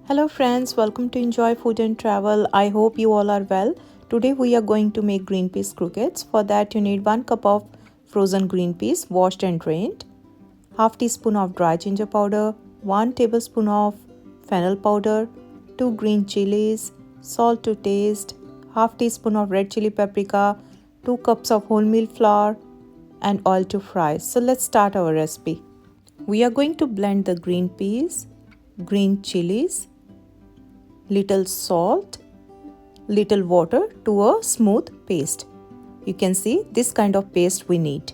Hello friends, welcome to Enjoy Food and Travel. I hope you all are well. Today we are going to make green peas croquettes. For that you need 1 cup of frozen green peas washed and drained, half teaspoon of dry ginger powder, 1 tablespoon of fennel powder, 2 green chilies, salt to taste, half teaspoon of red chili paprika, 2 cups of wholemeal flour and oil to fry. So let's start our recipe. We are going to blend the green peas, green chilies, little salt, little water to a smooth paste. You can see this kind of paste we need.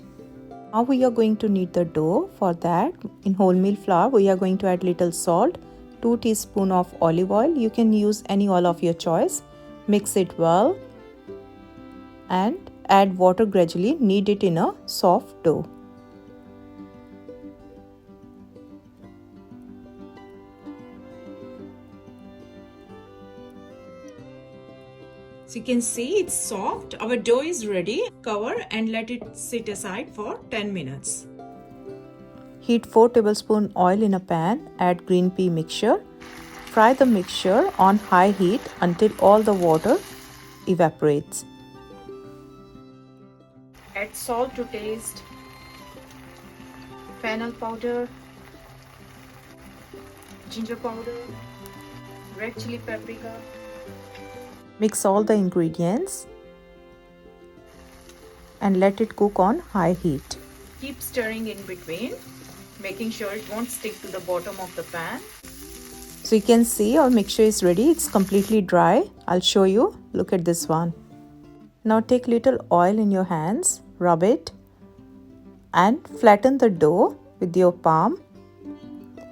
Now we are going to knead the dough. For that, in wholemeal flour we are going to add little salt, 2 teaspoon of olive oil. You can use any oil of your choice. Mix it well and add water gradually. Knead it in a soft dough. So you can see it's soft. Our dough is ready. Cover and let it sit aside for 10 minutes. Heat 4 tablespoon oil in a pan. Add green pea mixture. Fry the mixture on high heat until all the water evaporates. Add salt to taste. Fennel powder. Ginger powder. Red chili paprika. Mix all the ingredients and let it cook on high heat. Keep stirring in between, making sure it won't stick to the bottom of the pan. So you can see our mixture is ready. It's completely dry. I'll show you. Look at this one. Now take little oil in your hands, rub it and flatten the dough with your palm.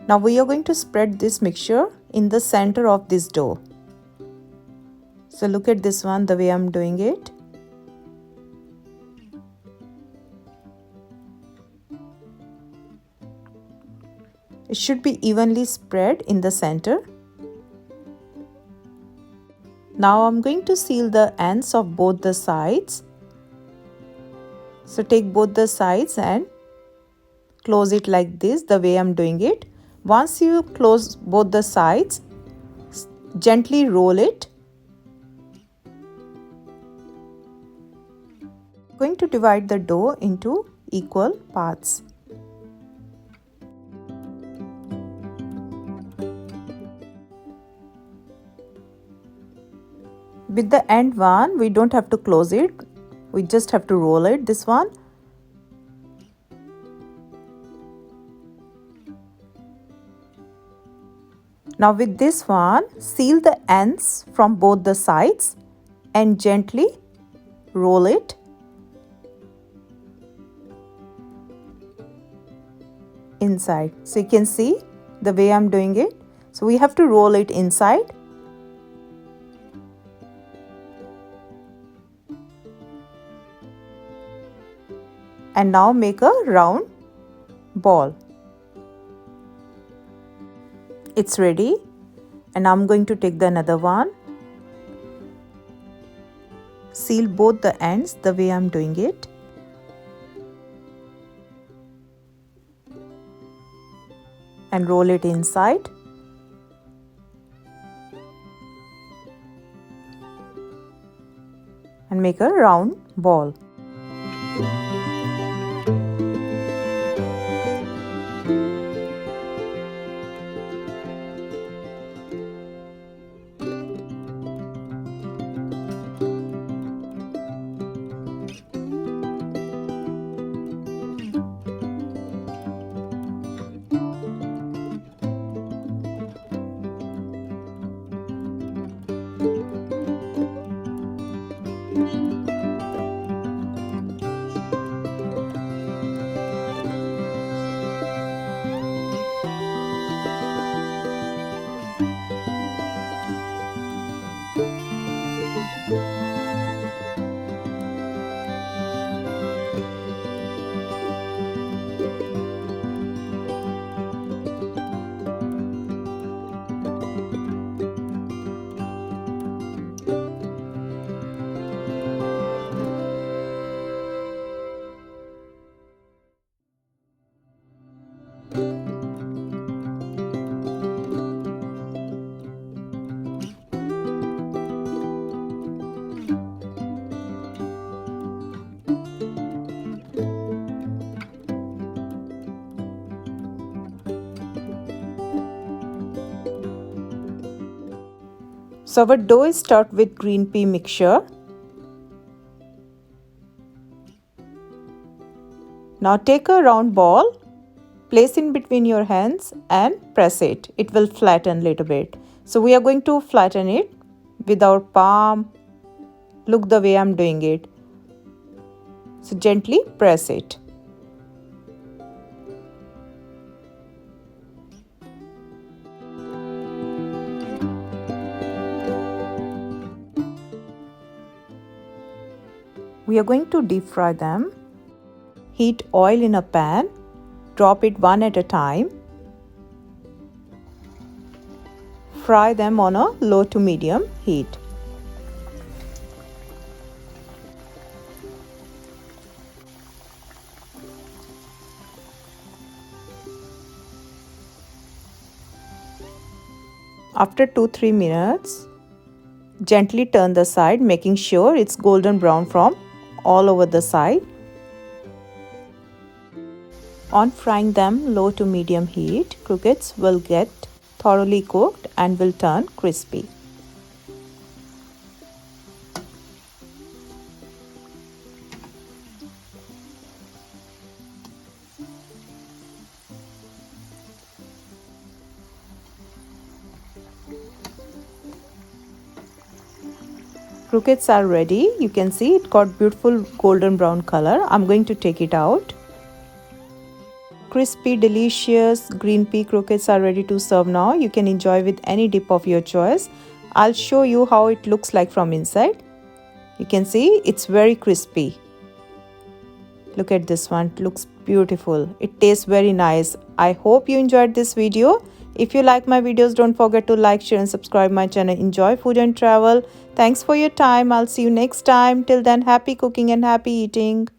Now we are going to spread this mixture in the center of this dough. So look at this one, the way I'm doing it. It should be evenly spread in the center. Now I'm going to seal the ends of both the sides. So take both the sides and close it like this, the way I'm doing it. Once you close both the sides, gently roll it. Going to divide the dough into equal parts. With the end one, we don't have to close it. We just have to roll it, this one. Now with this one, seal the ends from both the sides and gently roll it. Inside. So you can see the way I'm doing it. So we have to roll it inside. And now make a round ball. It's ready. And I'm going to take the another one. Seal both the ends the way I'm doing it. And roll it inside. And make a round ball. So our dough is stuffed with green pea mixture. Now take a round ball, place in between your hands and press it. It will flatten a little bit. So we are going to flatten it with our palm. Look the way I'm doing it. So gently press it. We are going to deep fry them. Heat oil in a pan. Drop it one at a time. Fry them on a low to medium heat. After 2-3 minutes, gently turn the side, making sure it's golden brown from all over the side. On frying them low to medium heat, croquettes will get thoroughly cooked and will turn crispy. Croquettes are ready. You can see it got beautiful golden brown color. I'm going to take it out. Crispy, delicious green pea croquettes are ready to serve now. You can enjoy with any dip of your choice. I'll show you how it looks like from inside. You can see it's very crispy. Look at this one. It looks beautiful. It tastes very nice. I hope you enjoyed this video. If you like my videos, don't forget to like, share and subscribe my channel. Enjoy food and travel. Thanks for your time. I'll see you next time. Till then, happy cooking and happy eating.